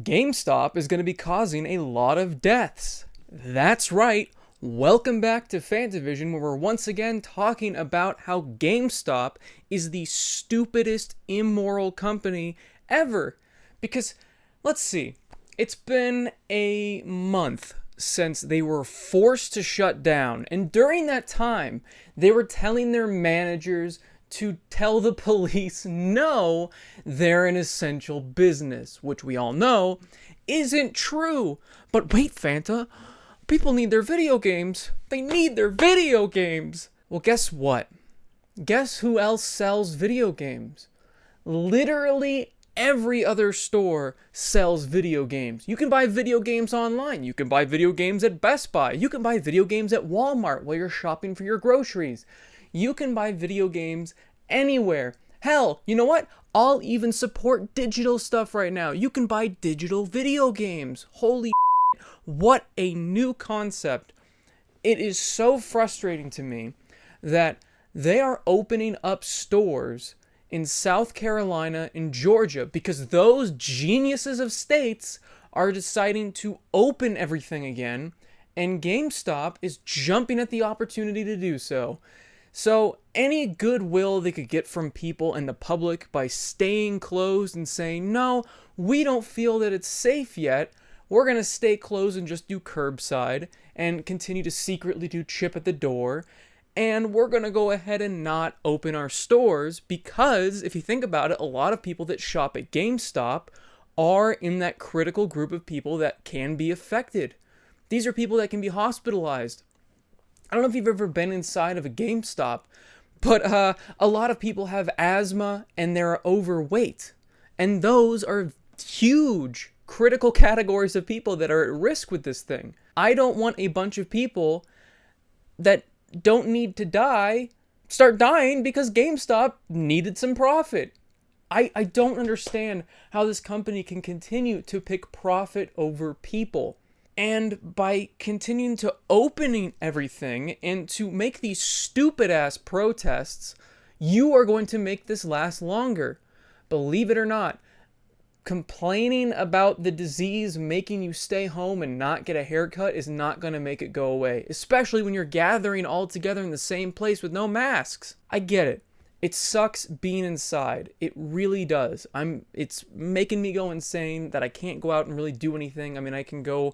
GameStop is going to be causing a lot of deaths. That's right. Welcome back to FANTAVISION, where we're once again talking about how GameStop is the stupidest, immoral company ever. Because, let's see, it's been a month since they were forced to shut down. And during that time, they were telling their managers to tell the police no, they're an essential business, which we all know isn't true. But wait, Fanta, people need their video games. They need their video games. Well, guess what? Guess who else sells video games? Literally every other store sells video games. You can buy video games online. You can buy video games at Best Buy. You can buy video games at Walmart while you're shopping for your groceries. You can buy video games anywhere. Hell, you know what? I'll even support digital stuff right now. You can buy digital video games. Holy shit. What a new concept. It is so frustrating to me that they are opening up stores in South Carolina and Georgia because those geniuses of states are deciding to open everything again, and GameStop is jumping at the opportunity to do so. So any goodwill they could get from people and the public by staying closed and saying, no, we don't feel that it's safe yet, we're going to stay closed and just do curbside and continue to secretly do chip at the door, and we're going to go ahead and not open our stores because, if you think about it, a lot of people that shop at GameStop are in that critical group of people that can be affected. These are people that can be hospitalized. I don't know if you've ever been inside of a GameStop, but a lot of people have asthma and they're overweight. And those are huge, critical categories of people that are at risk with this thing. I don't want a bunch of people that don't need to die start dying because GameStop needed some profit. I don't understand how this company can continue to pick profit over people. And by continuing to opening everything and to make these stupid ass protests, you are going to make this last longer. Believe it or not, complaining about the disease making you stay home and not get a haircut is not going to make it go away, especially when you're gathering all together in the same place with no masks. I get it. It sucks being inside. It really does. It's making me go insane that I can't go out and really do anything. I mean, I can go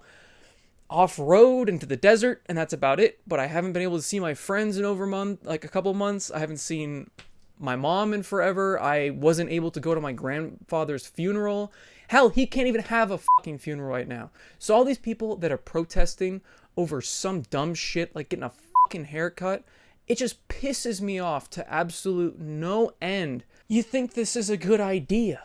off-road into the desert, and that's about it. But I haven't been able to see my friends in a couple months. I haven't seen my mom in forever. I wasn't able to go to my grandfather's funeral. Hell, he can't even have a fucking funeral right now. So all these people that are protesting over some dumb shit like getting a fucking haircut, it just pisses me off to absolute no end. You think this is a good idea.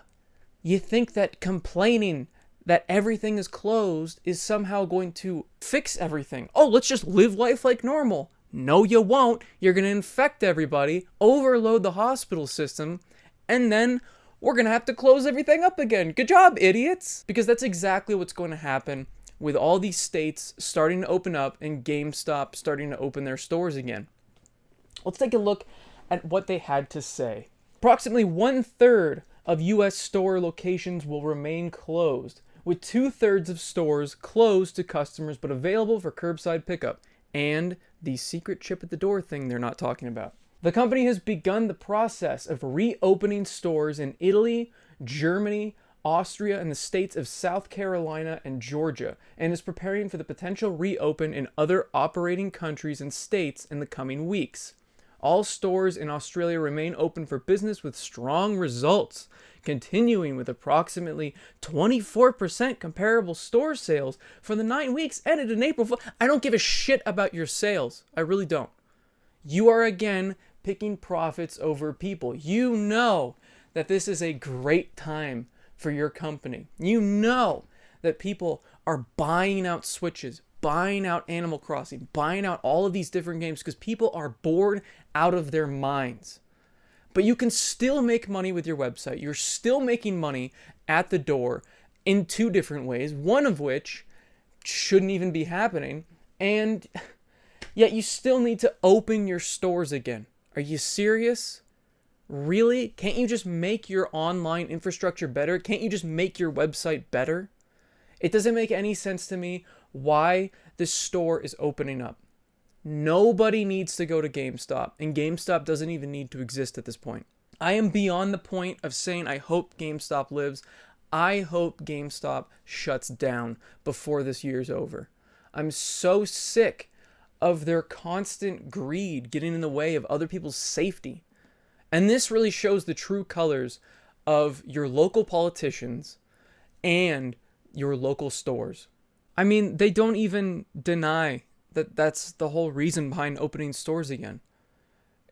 You think that complaining that everything is closed is somehow going to fix everything. Oh, let's just live life like normal. No, you won't. You're going to infect everybody, overload the hospital system, and then we're going to have to close everything up again. Good job, idiots. Because that's exactly what's going to happen with all these states starting to open up and GameStop starting to open their stores again. Let's take a look at what they had to say. Approximately 1/3 of U.S. store locations will remain closed, with 2/3 of stores closed to customers but available for curbside pickup, and the secret chip at the door thing they're not talking about. The company has begun the process of reopening stores in Italy, Germany, Austria, and the states of South Carolina and Georgia, and is preparing for the potential reopen in other operating countries and states in the coming weeks. All stores in Australia remain open for business with strong results, continuing with approximately 24% comparable store sales for the 9 weeks ended in April. I don't give a shit about your sales. I really don't. You are again picking profits over people. You know that this is a great time for your company. You know that people are buying out Switches, buying out Animal Crossing, buying out all of these different games because people are bored out of their minds. But you can still make money with your website. You're still making money at the door in two different ways, one of which shouldn't even be happening, and yet you still need to open your stores again. Are you serious? Really? Can't you just make your online infrastructure better? Can't you just make your website better? It doesn't make any sense to me why this store is opening up. Nobody needs to go to GameStop, and GameStop doesn't even need to exist at this point. I am beyond the point of saying I hope GameStop lives. I hope GameStop shuts down before this year's over. I'm so sick of their constant greed getting in the way of other people's safety. And this really shows the true colors of your local politicians and your local stores. I mean, they don't even deny that that's the whole reason behind opening stores again.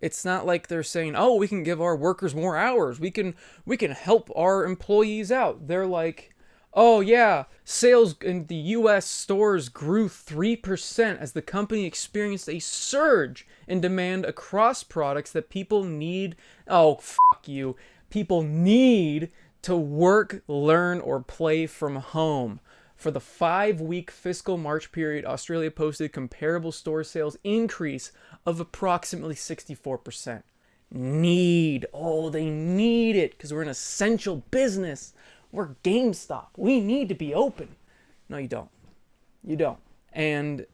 It's not like they're saying, "Oh, we can give our workers more hours. We can help our employees out." They're like, "Oh yeah, sales in the US stores grew 3% as the company experienced a surge in demand across products that people need." Oh, fuck you. People need to work, learn, or play from home. For the 5-week fiscal March period, Australia posted comparable store sales increase of approximately 64%. Need. Oh, they need it because we're an essential business. We're GameStop. We need to be open. No, you don't. You don't. And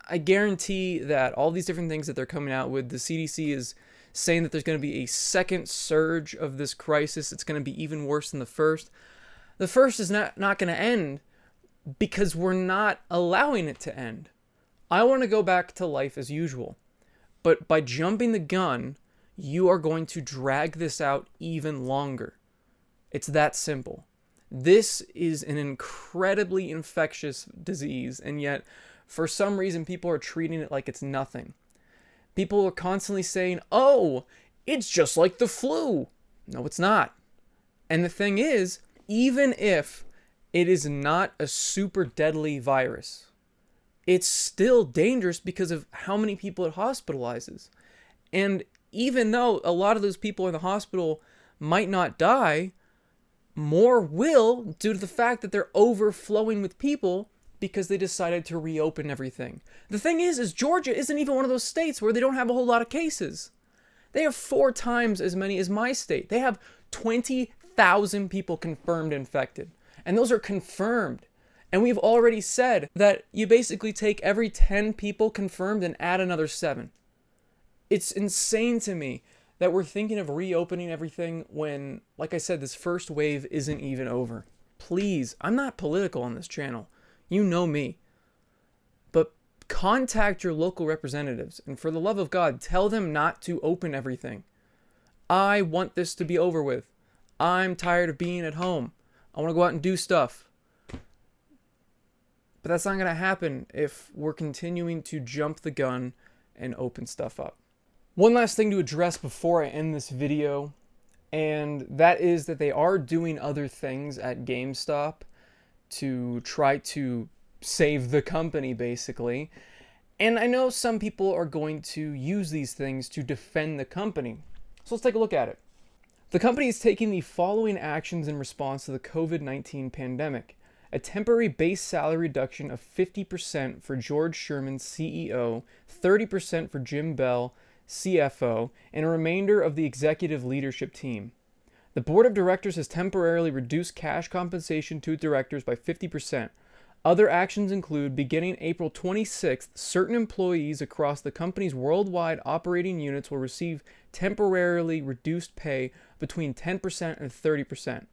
I guarantee that all these different things that they're coming out with, the CDC is saying that there's going to be a second surge of this crisis. It's going to be even worse than the first. The first is not going to end because we're not allowing it to end. I want to go back to life as usual. But by jumping the gun, you are going to drag this out even longer. It's that simple. This is an incredibly infectious disease, and yet, for some reason, people are treating it like it's nothing. People are constantly saying, "Oh, it's just like the flu." No, it's not. And the thing is, even if it is not a super deadly virus, it's still dangerous because of how many people it hospitalizes. And even though a lot of those people in the hospital might not die, more will due to the fact that they're overflowing with people because they decided to reopen everything. The thing is Georgia isn't even one of those states where they don't have a whole lot of cases. They have 4 times as many as my state. They have 20,000 people confirmed infected. And those are confirmed. And we've already said that you basically take every 10 people confirmed and add another 7. It's insane to me that we're thinking of reopening everything when, like I said, this first wave isn't even over. Please, I'm not political on this channel. You know me. But contact your local representatives, and for the love of God, tell them not to open everything. I want this to be over with. I'm tired of being at home. I want to go out and do stuff. But that's not going to happen if we're continuing to jump the gun and open stuff up. One last thing to address before I end this video, and that is that they are doing other things at GameStop to try to save the company, basically. And I know some people are going to use these things to defend the company. So let's take a look at it. The company is taking the following actions in response to the COVID-19 pandemic. A temporary base salary reduction of 50% for George Sherman, CEO, 30% for Jim Bell, CFO, and a remainder of the executive leadership team. The board of directors has temporarily reduced cash compensation to directors by 50%. Other actions include, beginning April 26th, certain employees across the company's worldwide operating units will receive temporarily reduced pay between 10% and 30%.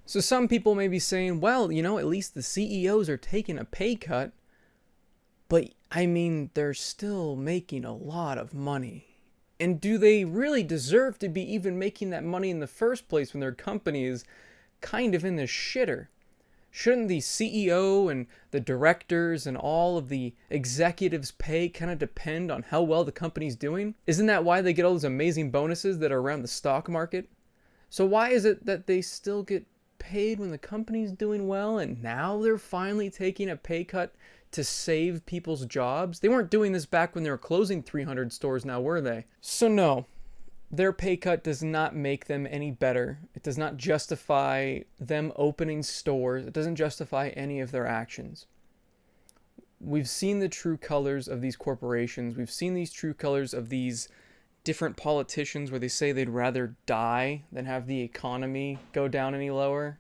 So some people may be saying, well, you know, at least the CEOs are taking a pay cut. But, I mean, they're still making a lot of money. And do they really deserve to be even making that money in the first place when their company is kind of in the shitter? Shouldn't the CEO and the directors and all of the executives' pay kind of depend on how well the company's doing? Isn't that why they get all those amazing bonuses that are around the stock market? So why is it that they still get paid when the company's doing well and now they're finally taking a pay cut to save people's jobs? They weren't doing this back when they were closing 300 stores now, were they? So no. Their pay cut does not make them any better. It does not justify them opening stores. It doesn't justify any of their actions. We've seen the true colors of these corporations. We've seen these true colors of these different politicians where they say they'd rather die than have the economy go down any lower.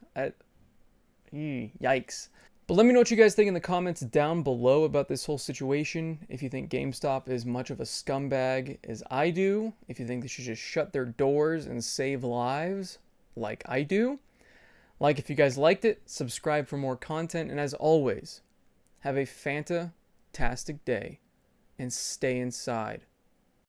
Yikes. But let me know what you guys think in the comments down below about this whole situation. If you think GameStop is much of a scumbag as I do. If you think they should just shut their doors and save lives like I do. Like if you guys liked it, subscribe for more content. And as always, have a fantastic day and stay inside.